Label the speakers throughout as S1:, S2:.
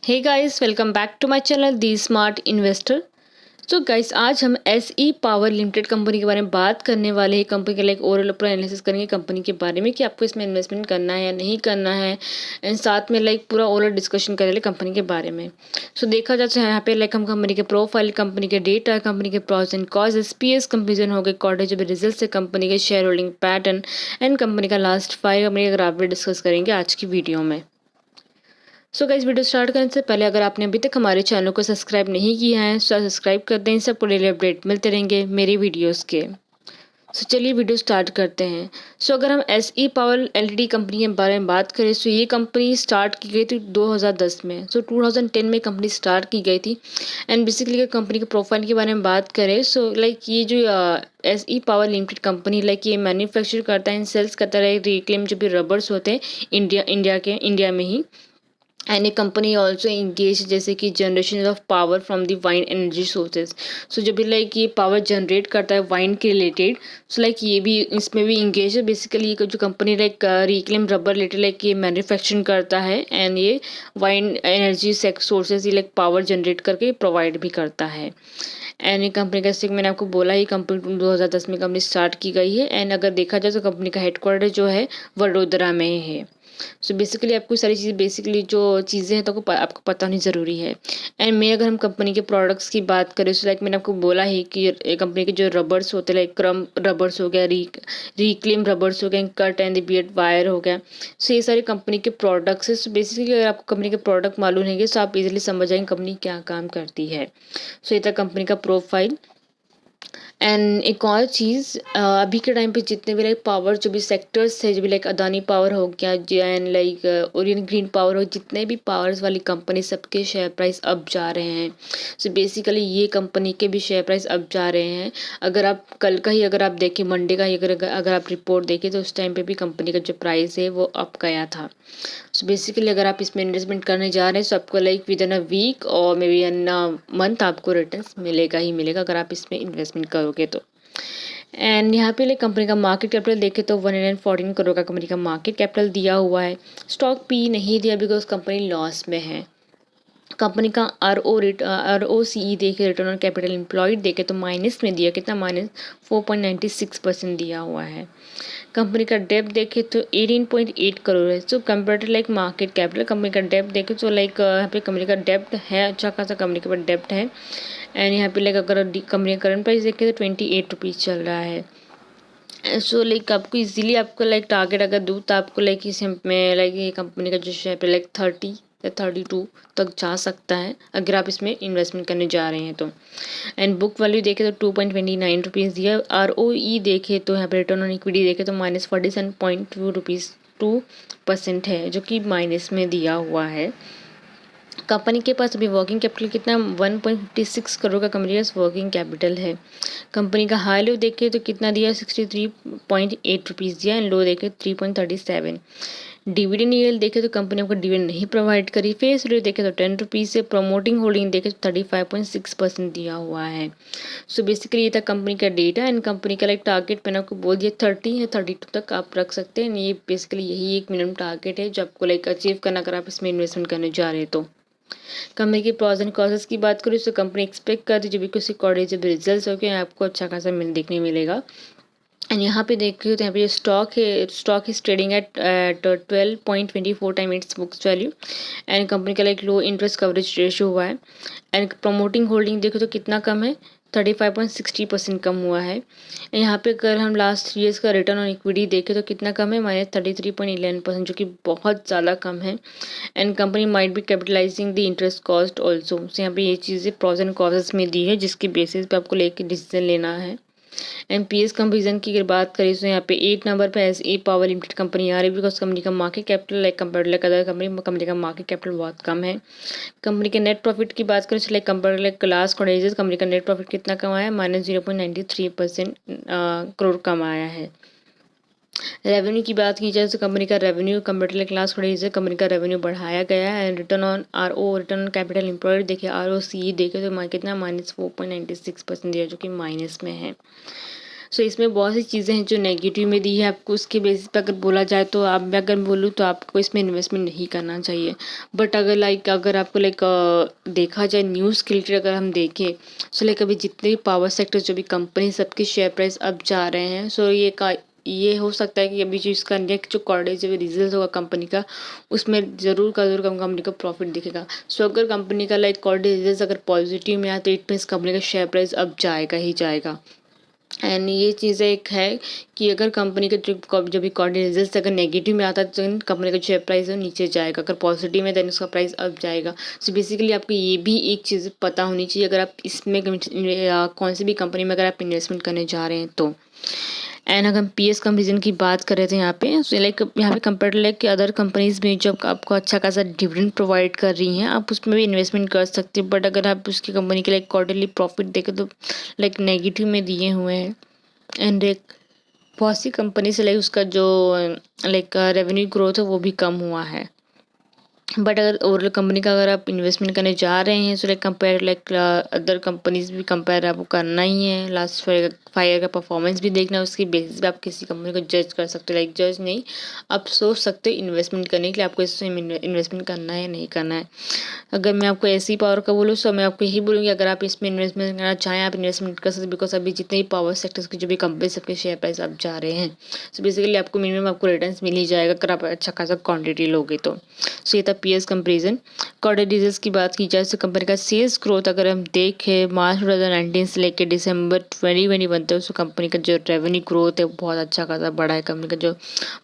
S1: Hey guys, welcome back to my channel the smart investor. So guys, आज हम SE power limited company के बारे में बात करने वाले हैं। कंपनी का लाइक ओवरऑल पूरा एनालिसिस करेंगे कंपनी के बारे में कि आपको इसमें इन्वेस्टमेंट करना है या नहीं करना है, एंड साथ में लाइक पूरा ओवरऑल डिस्कशन करेंगे कंपनी के बारे में। सो देखा जाए तो यहाँ पे लाइक हम कंपनी के प्रोफाइल, कंपनी के डेटा, कंपनी के pros and cause, SPS comparison हो गए, क्वार्टर जो भी रिजल्ट है, कंपनी के share holding pattern and company का लास्ट 5 कंपनी का ग्राफ भी डिस्कस करेंगे आज की वीडियो में। सो गाइस, वीडियो स्टार्ट करने से पहले अगर आपने अभी तक हमारे चैनल को सब्सक्राइब नहीं किया है तो सब्सक्राइब कर दें। सबको डेली अपडेट मिलते रहेंगे मेरी वीडियोस के। सो चलिए वीडियो स्टार्ट करते हैं। सो अगर हम एसई पावर एलटीडी कंपनी के बारे में बात करें तो ये कंपनी स्टार्ट की गई थी 2010 में। सो 2010 में कंपनी स्टार्ट की गई थी। एंड बेसिकली कंपनी के प्रोफाइल के बारे में बात करें सो लाइक ये जो SE power limited company like ये मैन्युफैक्चर करता है, सेल्स करता है रिक्लेम जो भी रबर्स होते हैं इंडिया में ही। And a company also engage जैसे कि generation of power from the wind energy sources. So जब भी लाइक ये पावर जनरेट करता है वाइन के रिलेटेड, सो लाइक ये भी इसमें भी इंगेज है। बेसिकली ये जो company like reclaim rubber related like ये मैन्युफैक्चरिंग करता है एंड ये वाइन एनर्जी सोर्सेज ये लाइक पावर जनरेट करके प्रोवाइड भी करता है। एंड ये कंपनी का जैसे मैंने आपको बोला ये कंपनी 2010 में कंपनी स्टार्ट की गई है। एंड अगर देखा जाए तो कंपनी का हेडक्वार्टर जो है वडोदरा में है। सो बेसिकली आपको सारी चीज़ें बेसिकली जो चीज़ें हैं तो आपको पता होनी ज़रूरी है। एंड मैं अगर हम कंपनी के प्रोडक्ट्स की बात करें तो लाइक मैंने आपको बोला है कि कंपनी के जो रबर्स होते हैं लाइक क्रम रबर्स हो गया, रिक्लेम रबर्स हो गए, कट एंड बियर्ड वायर हो गया। सो ये सारी कंपनी के प्रोडक्ट्स है। सो बेसिकली अगर आपको कंपनी के प्रोडक्ट मालूम है तो आप इजीली समझ जाएंगे कंपनी क्या काम करती है। सो ये था कंपनी का प्रोफाइल। एंड एक और चीज़, अभी के टाइम पे जितने भी लाइक पावर जो भी सेक्टर्स है, जो भी लाइक अदानी पावर हो गया and like Orion green power हो, जितने भी पावर्स वाली कंपनी सबके शेयर प्राइस अप जा रहे हैं। सो बेसिकली ये कंपनी के भी शेयर प्राइस अप जा रहे हैं। अगर आप कल का ही अगर आप देखें, मंडे का ही अगर आप रिपोर्ट देखें तो उस टाइम पे भी कंपनी का जो प्राइस है वो अप गया था। सो बेसिकली अगर आप इसमें इन्वेस्टमेंट करने जा रहे हैं तो आपको like within a week और maybe in a month आपको रिटर्न्स मिलेगा ही मिलेगा अगर आप इसमें इन्वेस्टमेंट करोगे तो। एंड यहाँ पे लाइक कंपनी का मार्केट कैपिटल देखे तो 114 करोड़ का कंपनी का मार्केट कैपिटल दिया हुआ है। स्टॉक पी नहीं दिया बिकॉज कंपनी लॉस में है। कंपनी का ROCE देखे, रिटर्न ऑन कैपिटल एम्प्लॉयड देखे तो माइनस में दिया, कितना -4.96% दिया हुआ है। कंपनी का डेप्ट देखे तो 18.8 करोड़ है। So compare to like market capital company का डेप्ट देखे तो लाइक यहाँ पे कंपनी का डेप्ट है, अच्छा खासा कंपनी के पास डेप्ट है। एंड यहाँ पे लाइक अगर कंपनी का करंट प्राइस देखे तो 28 रुपीज़ चल रहा है। सो लाइक आपको इजीली आपको लाइक टारगेट अगर दूँ तो आपको लाइक इसमें लाइक ये कंपनी का जो शेयर पे लाइक 30 या 32 तक जा सकता है अगर आप इसमें इन्वेस्टमेंट करने जा रहे हैं तो। एंड बुक वैल्यू देखे तो 2.29 रुपीज़ दिया। ROE देखे तो यहाँ पे रिटर्न ऑन इक्विटी देखे तो -47.2% है जो कि माइनस में दिया हुआ है। कंपनी के पास अभी वर्किंग कैपिटल कितना 1.56 करोड़ का कंपनी के पास वर्किंग कैपिटल है। कंपनी का हाई लो देखे तो कितना दिया 63.8 रुपीज़ दिया एंड लो देखे 3.37। डिविडेंड यील्ड देखे तो कंपनी आपको डिविडेंड नहीं प्रोवाइड करी। फेस वैल्यू देखे तो 10 रुपीज़ से। प्रमोटिंग होल्डिंग देखे तो 35.6% दिया हुआ है। सो बेसिकली ये था कंपनी का डेटा। एंड कंपनी का लाइक टारगेट मैंने आपको बोल दिया 30 या 32 तक आप रख सकते हैं। ये बेसिकली यही एक मिनिमम टारगेट है जो आपको लाइक अचीव करना अगर आप इसमें इन्वेस्टमेंट करने जा रहे हैं तो। कंपनी की प्रॉस एंड कॉसेस की बात करूँ तो कंपनी एक्सपेक्ट करती है जब भी किसी क्वार्टर जब रिजल्ट हो गए आपको अच्छा खासा देखने मिलेगा। एंड यहाँ पे देखिए तो यहाँ पे stock is trading at 12.24 time its books value. And company का like low interest coverage ratio हुआ है। एंड प्रमोटिंग होल्डिंग देखो तो कितना कम है, 35.60% कम हुआ है। यहाँ पे अगर हम लास्ट ईयर्स का रिटर्न ऑन इक्विटी देखें तो कितना कम है, -33.11% जो कि बहुत ज़्यादा कम है। And company might be capitalising the interest cost also. यहाँ पे ये चीज़ें प्रॉस एंड कॉसेस में दी है जिसके बेसिस पे आपको लेके डिसीजन लेना है। एमपीएस कंपेरिजन की अगर बात करें तो यहाँ पे 8 नंबर पे एसई पावर लिमिटेड कंपनी आ रही है बिकॉज कंपनी का market capital like compare like other company का मार्केट कैपिटल बहुत कम है। कंपनी के नेट प्रॉफिट की बात करें तो like compare like last quarter company का नेट प्रॉफिट कितना कमाया है, -0.93% करोड़ कमाया है। रेवेन्यू की बात की जाए तो कंपनी का revenue computer class quarter company का रेवेन्यू बढ़ाया गया है। And return on return on capital employed देखिए ROCE देखे तो कितना -4.96% दिया जो कि माइनस में है। सो इसमें बहुत सी चीज़ें हैं जो नेगेटिव में दी है आपको, उसके बेसिस पे अगर बोला जाए तो आप मैं अगर बोलूँ तो आपको इसमें इन्वेस्टमेंट नहीं करना चाहिए। बट अगर आपको देखा जाए न्यूज़ के रिलेटेड अगर हम देखें, सो अभी जितने भी पावर सेक्टर जो भी कंपनी सबके शेयर प्राइस अप जा रहे हैं। सो ये हो सकता है कि अभी जो इसका नेक्स्ट जो क्वार्टर जो भी रिजल्ट होगा कंपनी का, उसमें ज़रूर का ज़रूर कंपनी का प्रॉफिट दिखेगा। सो अगर कंपनी का क्वार्टर रिजल्ट अगर पॉजिटिव में आया तो इट मीन्स कंपनी का शेयर प्राइस अप जाएगा ही जाएगा। एंड ये चीज़ें एक है कि अगर कंपनी का जब भी क्वार्टर रिजल्ट अगर नेगेटिव में आता है तो कंपनी का शेयर प्राइस है नीचे जाएगा, अगर पॉजिटिव में देन उसका प्राइस अप जाएगा। सो बेसिकली आपको ये भी एक चीज़ पता होनी चाहिए अगर आप इसमें कौन सी भी कंपनी में अगर आप इन्वेस्टमेंट करने जा रहे हैं तो। एंड अगर हम पीएस कंपेरिजन की बात कर रहे थे यहाँ पे, सो यहाँ पे कंपेयर अदर कंपनीज में जो आपको अच्छा खासा डिविडेंड प्रोवाइड कर रही हैं, आप उसमें भी इन्वेस्टमेंट कर सकते हैं। बट अगर आप उसकी कंपनी के क्वार्टरली प्रॉफिट देखें तो नेगेटिव में दिए हुए हैं। एंड बहुत सी कंपनी से उसका जो रेवेन्यू ग्रोथ है वो भी कम हुआ है। बट अगर ओवरऑल कंपनी का अगर आप इन्वेस्टमेंट करने जा रहे हैं सो कंपेयर अदर कंपनीज भी कंपेयर आपको करना ही है। लास्ट 5 ईयर का परफॉर्मेंस भी देखना है, उसकी बेसिस पे आप किसी कंपनी को जज कर सकते हो। जज नहीं, आप सोच सकते हो इन्वेस्टमेंट करने के लिए आपको इसमें इन्वेस्टमेंट करना है या नहीं करना है। अगर मैं आपको ऐसी पावर का बोलूँ तो मैं आपको यही बोलूँगी अगर आप इसमें इन्वेस्टमेंट करना चाहें आप इन्वेस्टमेंट कर सकते, बिकॉज अभी जितने भी पावर सेक्टर्स के जो भी कंपनी सबके शेयर प्राइस अब जा रहे हैं। सो बेसिकली आपको मिनिमम आपको रिटर्न्स मिल ही जाएगा अगर आप अच्छा खासा क्वांटिटी लोगे तो। सो ये था पीएस कंपेरिजन। क्वार्टर रिजल्ट्स की बात की जाए तो कंपनी का सेल्स ग्रोथ अगर हम देखें मार्च 2019 से लेकर दिसंबर 2021 तक, सो कंपनी का जो रेवेन्यू ग्रोथ है बहुत अच्छा खासा बढ़ा है। कंपनी का जो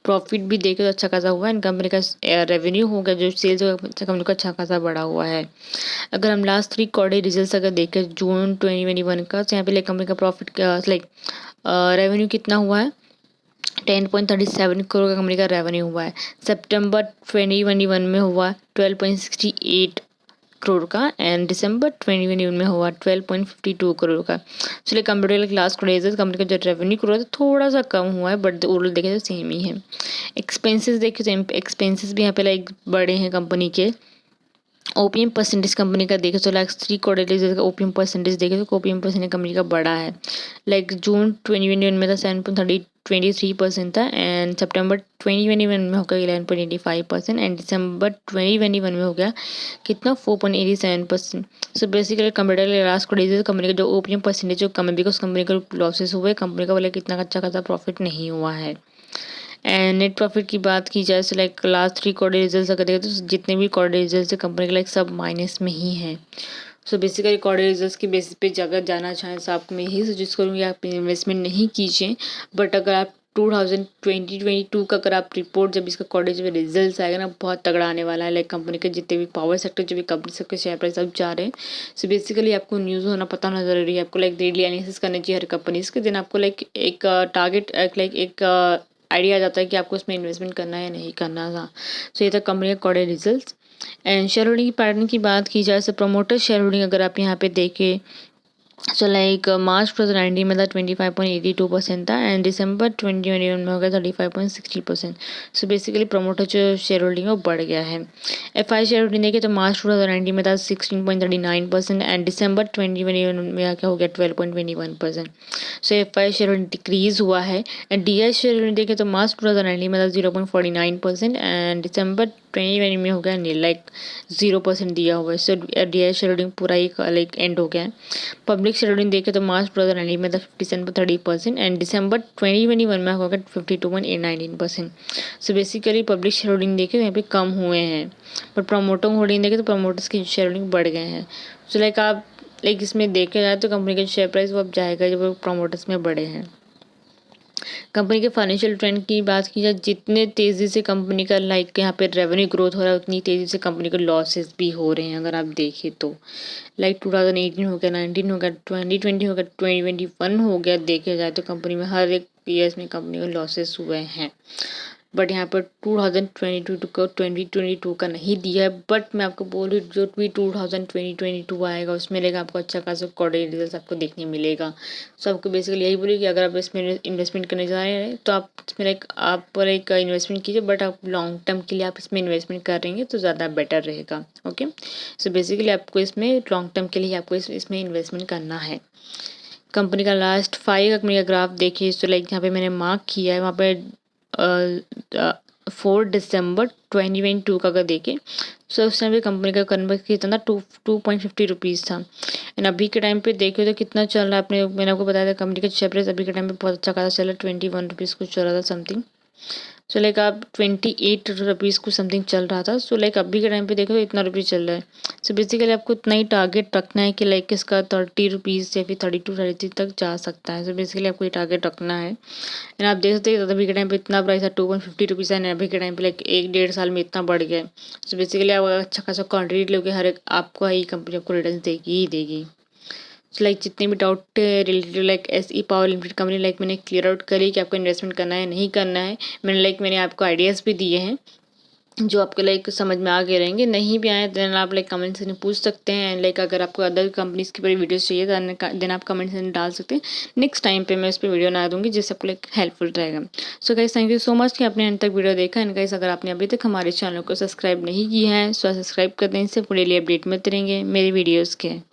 S1: प्रॉफिट भी देखे तो अच्छा खासा हुआ है। कंपनी का रेवेन्यू हो गया जो सेल्स कंपनी का अच्छा खासा बढ़ा हुआ है। अगर हम लास्ट 3 क्वार्टर रिजल्ट्स अगर देखें जून 2021 का, तो यहाँ पे कंपनी का प्रॉफिट रेवेन्यू कितना हुआ है 10.37 करोड़ का कंपनी का रेवेन्यू हुआ है। सितंबर 2021 में हुआ 12.68 करोड़ का एंड दिसंबर 2021 में हुआ 12.52 करोड़ का। चलिए कंप्यूटर क्लास क्रेजेस कंपनी का जो रेवेन्यू ग्रोथ है थोड़ा सा कम हुआ है बट ओवरऑल देखें तो सेम ही है। एक्सपेंसेस देखें तो एक्सपेंसेस भी यहाँ पे बड़े हैं कंपनी के। ओपीएम परसेंटेज कंपनी का देखें तो 3 क्वार्टर ओपीएम परसेंटेज देखें तो ओपीएम परसेंटेज कंपनी का बड़ा है। जून 2021 में था 7.23% था एंड सितंबर 2021 में हो गया 11.85% एंड दिसंबर 2021 में हो गया कितना 4.87%। So basically computer last quarter company का जो ओपीएम परसेंटेज जो कम है बिकॉज कंपनी का लॉसेस हुए, कंपनी का कितना अच्छा खासा प्रॉफिट नहीं हुआ है। एंड नेट प्रॉफिट की बात की जाए तो लास्ट 3 क्वार्टर रिजल्ट्स अगर देखें तो जितने भी क्वार्टर रिजल्ट्स है कंपनी के सब माइनस में ही है। सो बेसिकली क्वार्टर रिजल्ट्स की बेसिस पे अगर जाना चाहें तो आपको मैं यही सजेस्ट करूँगी आप इन्वेस्टमेंट नहीं कीजिए। बट अगर आप 2022 का अगर आप रिपोर्ट जब इसका क्वार्टर जब रिजल्ट आएगा ना बहुत तगड़ा आने वाला है। कंपनी के जितने भी पावर सेक्टर जो भी कंपनी सबके शेयर प्राइस अब जा रहे हैं। सो बेसिकली आपको न्यूज़ होना पता होना जरूरी है। आपको डेली एनालिसिस करना चाहिए हर कंपनीज के दिन आपको एक टारगेट एक आइडिया आ जाता है कि आपको इसमें इन्वेस्टमेंट करना है या नहीं करना था। सो ये था कंपनी का quarter result. And share holding pattern की बात की जाए तो प्रमोटर शेयर होल्डिंग अगर आप यहाँ पे देखें सो मार्च 2019 में था 25.82% था एंड दिसंबर 2021 में हो गया 35.60%। सो बेसिकली प्रमोटर जो शेयर होल्डिंग है वो बढ़ गया है। एफआई शेयर होल्डिंग देखिए तो मार्च 2019 में था 16.39% एंड दिसंबर 2021 में क्या हो गया 12.21%। सो एफआई शेयर होल्डिंग डिक्रीज हुआ है। एंड डीआई शेयर होल्डिंग देखिए तो मार्च 2019 में था 0.49% एंड दिसंबर 2020 में हो गया 0% दिया हुआ है। सो डीआई शेयर होल्डिंग पूरा एक एंड हो गया है। पब्लिक शेयर होल्डिंग देखे तो मार्च 2019 में था 57.30% एंड दिसंबर 2021 में होगा 52.19%। So basically public share holding देखे तो यहाँ पे कम हुए हैं बट प्रमोटर होल्डिंग देखे तो प्रमोटर्स की शेयर होल्डिंग बढ़ गए हैं। सो आप इसमें देखे जाए तो कंपनी का शेयर प्राइस वो अब जाएगा जब प्रमोटर्स में बढ़े हैं। कंपनी के फाइनेंशियल ट्रेंड की बात की जाए जितने तेज़ी से कंपनी का यहाँ पे रेवेन्यू ग्रोथ हो रहा है उतनी तेज़ी से कंपनी के लॉसेस भी हो रहे हैं। अगर आप देखें तो 2018 हो गया 19 हो गया 2020 हो गया 2021 हो गया, देखे जाए तो कंपनी में हर एक ईयर्स में कंपनी को लॉसेस हुए हैं। बट यहाँ पर 2022 का नहीं दिया है। बट मैं आपको बोल रही हूँ जो भी 2022 आएगा उसमें आपको अच्छा खासा क्वार्टरली रिजल्ट आपको देखने मिलेगा। सो आपको बेसिकली यही बोलिए कि अगर आप इसमें इन्वेस्टमेंट करने जा रहे हैं तो आप इसमें आप इन्वेस्टमेंट कीजिए बट आप लॉन्ग टर्म के लिए आप इसमें इन्वेस्टमेंट करेंगे तो ज़्यादा बेटर रहेगा। ओके, सो बेसिकली आपको इसमें लॉन्ग टर्म के लिए आपको इसमें इन्वेस्टमेंट करना है। कंपनी का लास्ट 5 कंपनी का ग्राफ देखिए, तो लाइक यहाँ पे मैंने मार्क किया है वहाँ पे 4 दिसंबर 2022 का अगर देखें, सो उस टाइम पे कंपनी का कन्वर्ट कितना था, 2.50 रुपीज़ था। एंड अभी के टाइम पे देखिए तो कितना चल रहा है, मैंने आपको बताया था कंपनी का शेयर प्राइस अभी के टाइम पे बहुत अच्छा खासा चल रहा है, 21 रुपीज़ कुछ चल रहा था समथिंग। सो लाइक आप 28 रुपीज़ कुछ समथिंग चल रहा था। सो लाइक अभी के टाइम पे देखो तो इतना रुपीज़ चल रहा है। सो बेसिकली आपको इतना ही टारगेट रखना है कि लाइक इसका 30 रुपीज़ या फिर 32-33 तक जा सकता है। सो बेसिकली आपको ये टारगेट रखना है। एंड आप देख सकते हैं अभी के टाइम पे इतना प्राइस है 2.50 रुपीज़ है, अभी के टाइम पे लाइक 1-1.5 साल में इतना बढ़ गया है। सो बेसिकली आप अगर अच्छा खासा क्वान्टिटी लोगे, हर एक आपको ही कंपनी आपको रिटर्न देगी ही देगी। सो लाइक जितने भी doubt related like SE power limited company like मैंने क्लियर आउट करी कि आपको इन्वेस्टमेंट करना है नहीं करना है। मैंने आपको आइडियाज़ भी दिए हैं जो आपके लाइक समझ में आ गए रहेंगे, नहीं भी आए देन आप लाइक कमेंट से पूछ सकते हैं। लाइक अगर आपको अदर कंपनीज की पूरी वीडियोस चाहिए देन आप कमेंट से डाल सकते हैं। नेक्स्ट टाइम पे मैं उस पर वीडियो बना दूंगी जिससे आपको लाइक हेल्पफुल रहेगा। So guys thank you so much कि आपने अंत तक वीडियो देखा। एंड गाइस अगर आपने अभी तक हमारे चैनल को सब्सक्राइब नहीं किया है सो सब्सक्राइब कर दें, इससे पूरे लिए अपडेट मिलते रहेंगे मेरे वीडियोज़ के।